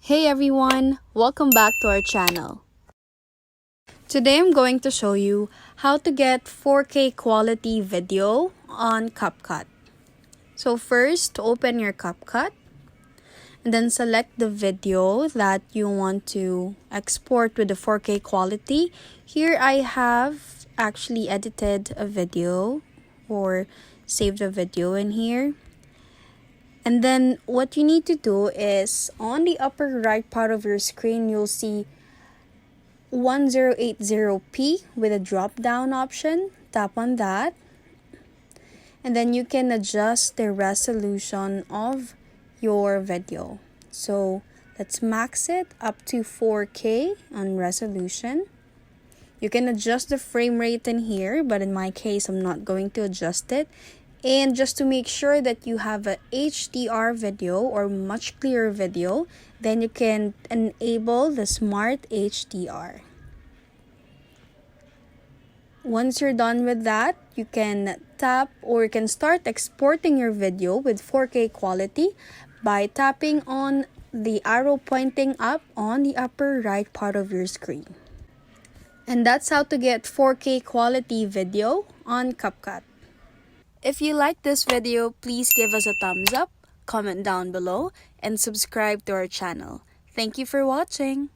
Hey everyone, welcome back to our channel. Today I'm going to show you how to get 4K quality video on CapCut. So first, open your CapCut and then select the video that you want to export with the 4K quality. Here I have actually edited a video or saved a video in here. And then what you need to do is on the upper right part of your screen, you'll see 1080p with a drop down option. Tap on that. And then you can adjust the resolution of your video. So let's max it up to 4K on resolution. You can adjust the frame rate in here, but in my case, I'm not going to adjust it. And just to make sure that you have a HDR video or much clearer video, then you can enable the Smart HDR. Once you're done with that, you can tap or you can start exporting your video with 4K quality by tapping on the arrow pointing up on the upper right part of your screen. And that's how to get 4K quality video on CapCut. If you like this video, please give us a thumbs up, comment down below, and subscribe to our channel. Thank you for watching.